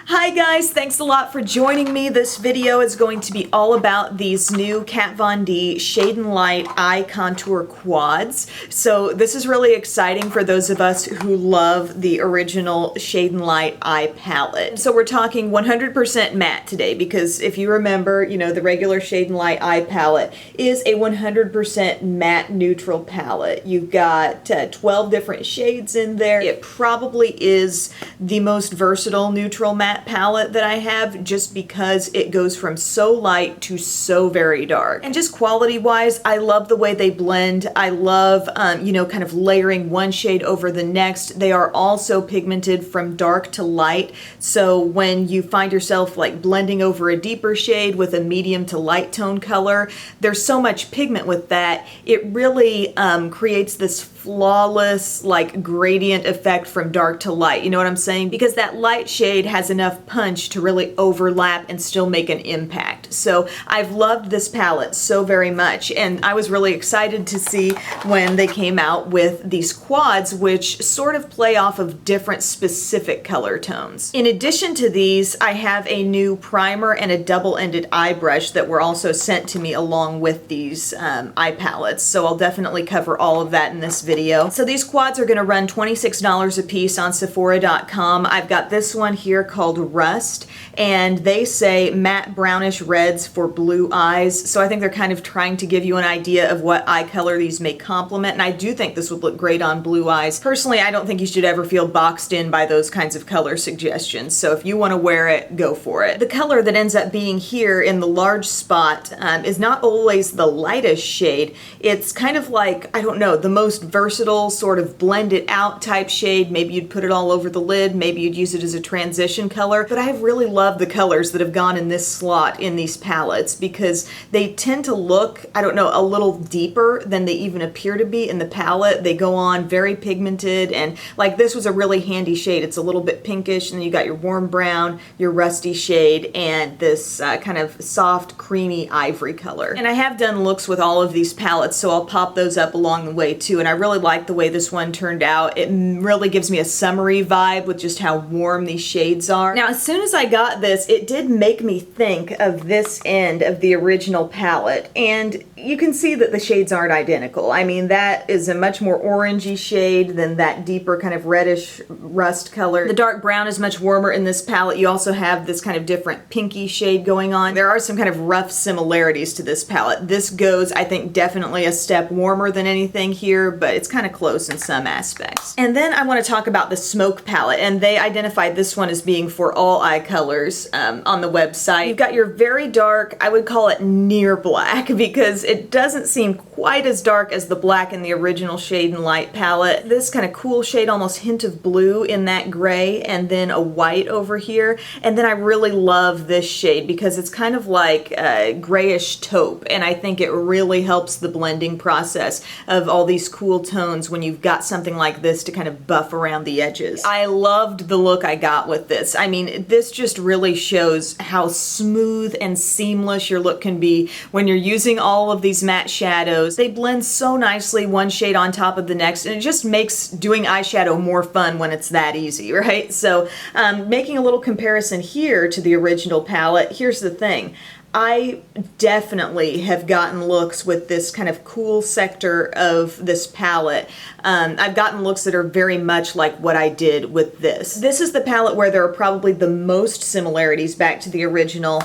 Hi guys, thanks a lot for joining me. This video is going to be all about these new Kat Von D Shade and Light Eye Contour Quads. So this is really exciting for those of us who love the original Shade and Light eye palette. So we're talking 100% matte today because if you remember, the regular Shade and Light eye palette is a 100% matte neutral palette. You've got 12 different shades in there. It probably is the most versatile neutral matte palette that I have just because it goes from so light to so very dark. And just quality wise, I love the way they blend. I love, kind of layering one shade over the next. They are also pigmented from dark to light. So when you find yourself like blending over a deeper shade with a medium to light tone color, there's so much pigment with that. It really creates this flawless like gradient effect from dark to light. You know what I'm saying? Because that light shade has enough punch to really overlap and still make an impact. So I've loved this palette so very much, and I was really excited to see when they came out with these quads, which sort of play off of different specific color tones. In addition to these, I have a new primer and a double-ended eye brush that were also sent to me along with these eye palettes. So I'll definitely cover all of that in this video. So these quads are going to run $26 a piece on Sephora.com. I've got this one here called Rust, and they say matte brownish reds for blue eyes. So I think they're kind of trying to give you an idea of what eye color these may complement, and I do think this would look great on blue eyes. Personally, I don't think you should ever feel boxed in by those kinds of color suggestions, so if you want to wear it, go for it. The color that ends up being here in the large spot is not always the lightest shade. It's kind of like, I don't know, the most versatile sort of blend it out type shade. Maybe you'd put it all over the lid, maybe you'd use it as a transition color, but I've really loved the colors that have gone in this slot in these palettes because they tend to look, I don't know, a little deeper than they even appear to be in the palette. They go on very pigmented, and like this was a really handy shade. It's a little bit pinkish, and then you got your warm brown, your rusty shade, and this kind of soft creamy ivory color. And I have done looks with all of these palettes, so I'll pop those up along the way too, and I really like the way this one turned out. It really gives me a summery vibe with just how warm these shades are. Now, as soon as I got this, it did make me think of this end of the original palette, and you can see that the shades aren't identical. I mean, that is a much more orangey shade than that deeper kind of reddish rust color. The dark brown is much warmer in this palette. You also have this kind of different pinky shade going on. There are some kind of rough similarities to this palette. This goes, I think, definitely a step warmer than anything here, but it's kind of close in some aspects. And then I want to talk about the Smoke palette, and they identified this one as being for all eye colors on the website. You've got your very dark, I would call it near black, because it doesn't seem quite as dark as the black in the original Shade and Light palette. This kind of cool shade, almost hint of blue in that gray, and then a white over here. And then I really love this shade because it's kind of like a grayish taupe, and I think it really helps the blending process of all these cool tones when you've got something like this to kind of buff around the edges. I loved the look I got with this. I mean, this just really shows how smooth and seamless your look can be when you're using all of these matte shadows. They blend so nicely, one shade on top of the next, and it just makes doing eyeshadow more fun when it's that easy, right? So making a little comparison here to the original palette, here's the thing. I definitely have gotten looks with this kind of cool sector of this palette. I've gotten looks that are very much like what I did with this. This is the palette where there are probably the most similarities back to the original,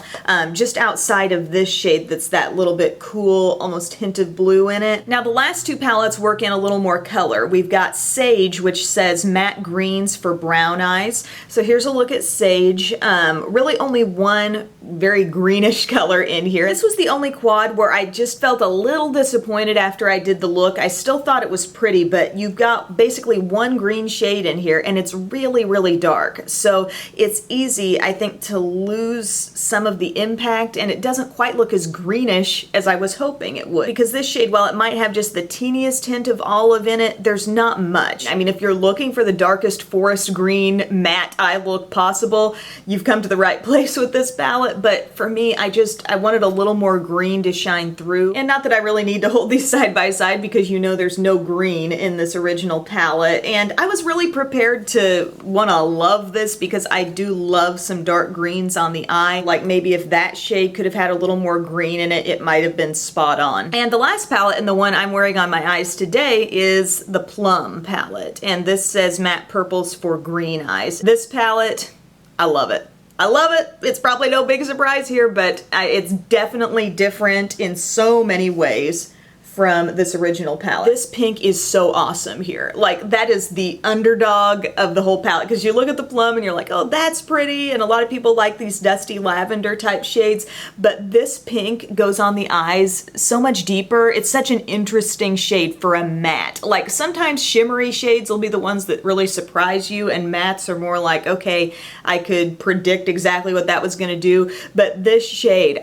just outside of this shade that's that little bit cool, almost hint of blue in it. Now the last two palettes work in a little more color. We've got Sage, which says matte greens for brown eyes. So here's a look at Sage. Really only one very greenish color in here. This was the only quad where I just felt a little disappointed after I did the look. I still thought it was pretty, but you've got basically one green shade in here, and it's really, really dark. So it's easy, I think, to lose some of the impact, and it doesn't quite look as greenish as I was hoping it would. Because this shade, while it might have just the teeniest hint of olive in it, there's not much. I mean, if you're looking for the darkest forest green matte eye look possible, you've come to the right place with this palette, but for me, I just I wanted a little more green to shine through. And not that I really need to hold these side by side because you know there's no green in this original palette. And I was really prepared to want to love this because I do love some dark greens on the eye. Like maybe if that shade could have had a little more green in it, it might have been spot on. And the last palette, and the one I'm wearing on my eyes today, is the Plum Palette. And this says Matte Purples for Green Eyes. This palette, I love it. I love it. It's probably no big surprise here, but it's definitely different in so many ways from this original palette. This pink is so awesome here. Like, that is the underdog of the whole palette, because you look at the plum and you're like, oh, that's pretty, and a lot of people like these dusty lavender type shades, but this pink goes on the eyes so much deeper. It's such an interesting shade for a matte. Like, sometimes shimmery shades will be the ones that really surprise you, and mattes are more like, okay, I could predict exactly what that was gonna do, but this shade,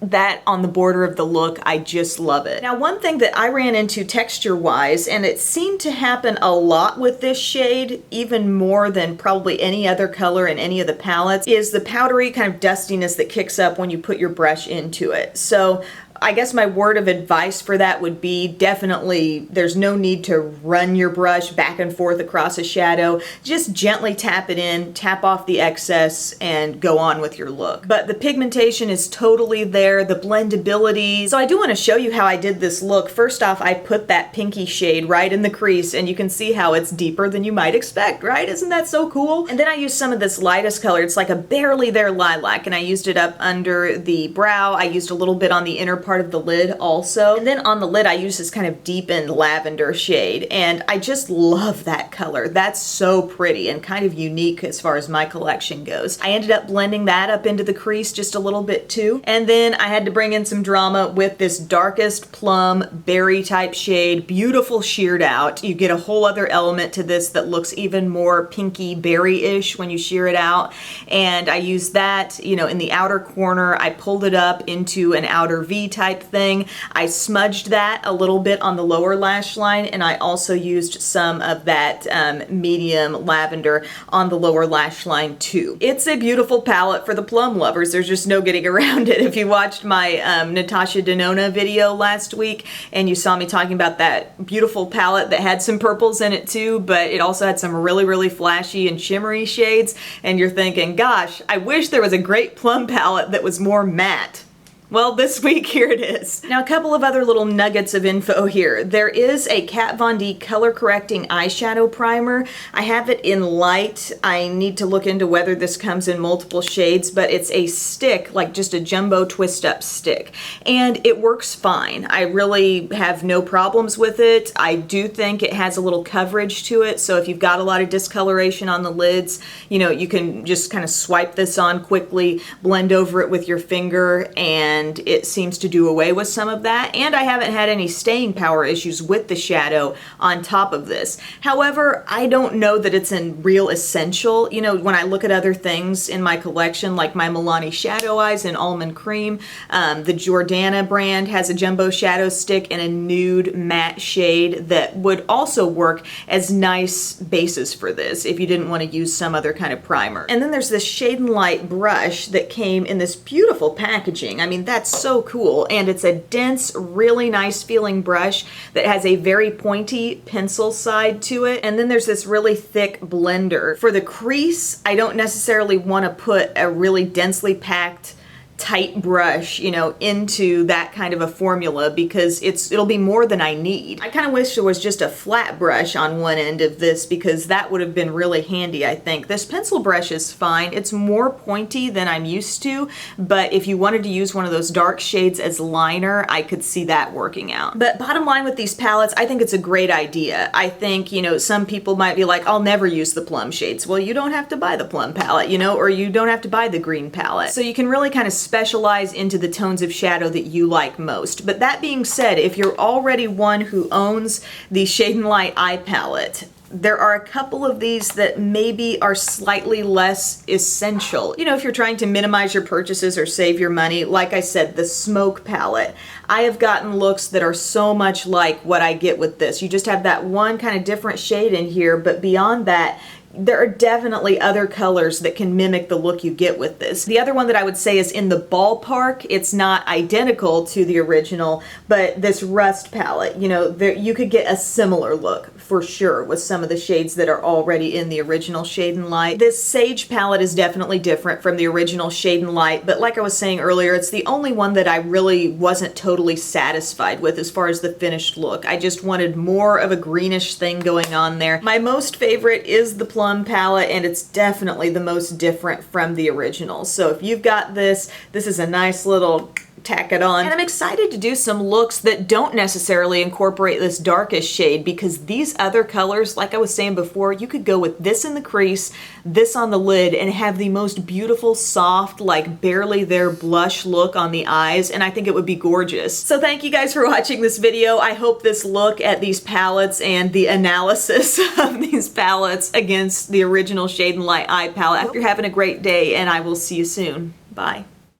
that on the border of the look, I just love it. Now, one thing that I ran into texture-wise, and it seemed to happen a lot with this shade, even more than probably any other color in any of the palettes, is the powdery kind of dustiness that kicks up when you put your brush into it. So I guess my word of advice for that would be definitely there's no need to run your brush back and forth across a shadow. Just gently tap it in, tap off the excess, and go on with your look. But the pigmentation is totally there, the blendability. So I do want to show you how I did this look. First off, I put that pinky shade right in the crease, and you can see how it's deeper than you might expect, right? Isn't that so cool? And then I used some of this lightest color. It's like a barely there lilac, and I used it up under the brow. I used a little bit on the inner part of the lid also. And then on the lid, I use this kind of deepened lavender shade, and I just love that color. That's so pretty and kind of unique as far as my collection goes. I ended up blending that up into the crease just a little bit too. And then I had to bring in some drama with this darkest plum berry type shade, beautiful sheared out. You get a whole other element to this that looks even more pinky berry-ish when you shear it out. And I used that, you know, in the outer corner. I pulled it up into an outer V type thing. I smudged that a little bit on the lower lash line, and I also used some of that medium lavender on the lower lash line too. It's a beautiful palette for the plum lovers. There's just no getting around it. If you watched my Natasha Denona video last week and you saw me talking about that beautiful palette that had some purples in it too, but it also had some really, really flashy and shimmery shades, and you're thinking, gosh, I wish there was a great plum palette that was more matte. Well, this week, here it is. Now, a couple of other little nuggets of info here. There is a Kat Von D color correcting eyeshadow primer. I have it in light. I need to look into whether this comes in multiple shades, but it's a stick, like just a jumbo twist up stick. And it works fine. I really have no problems with it. I do think it has a little coverage to it, so if you've got a lot of discoloration on the lids, you know, you can just kind of swipe this on quickly, blend over it with your finger, and it seems to do away with some of that. And I haven't had any staying power issues with the shadow on top of this. However, I don't know that it's a real essential. You know, when I look at other things in my collection, like my Milani Shadow Eyes in Almond Cream, the Jordana brand has a jumbo shadow stick in a nude matte shade that would also work as nice bases for this if you didn't want to use some other kind of primer. And then there's this Shade and Light brush that came in this beautiful packaging. I mean, that's so cool, and it's a dense, really nice feeling brush that has a very pointy pencil side to it. And then there's this really thick blender. For the crease, I don't necessarily want to put a really densely packed tight brush, you know, into that kind of a formula because it'll be more than I need. I kind of wish there was just a flat brush on one end of this because that would have been really handy, I think. This pencil brush is fine. It's more pointy than I'm used to, but if you wanted to use one of those dark shades as liner, I could see that working out. But bottom line with these palettes, I think it's a great idea. I think, you know, some people might be like, I'll never use the plum shades. Well, you don't have to buy the plum palette, you know, or you don't have to buy the green palette. So you can really kind of specialize into the tones of shadow that you like most. But that being said, if you're already one who owns the Shade and Light eye palette, there are a couple of these that maybe are slightly less essential. You know, if you're trying to minimize your purchases or save your money, like I said, the Smoke palette. I have gotten looks that are so much like what I get with this. You just have that one kind of different shade in here, but beyond that, there are definitely other colors that can mimic the look you get with this. The other one that I would say is in the ballpark. It's not identical to the original, but this Rust palette, you know, you could get a similar look for sure with some of the shades that are already in the original Shade and Light. This Sage palette is definitely different from the original Shade and Light, but like I was saying earlier, it's the only one that I really wasn't totally satisfied with as far as the finished look. I just wanted more of a greenish thing going on there. My most favorite is the Plum palette, and it's definitely the most different from the original. So if you've got this is a nice little tack it on. And I'm excited to do some looks that don't necessarily incorporate this darkest shade, because these other colors, like I was saying before, you could go with this in the crease, this on the lid, and have the most beautiful, soft, like barely there blush look on the eyes, and I think it would be gorgeous. So thank you guys for watching this video. I hope this look at these palettes and the analysis of these palettes against the original Shade and Light eye palette. I hope you're having a great day, and I will see you soon. Bye.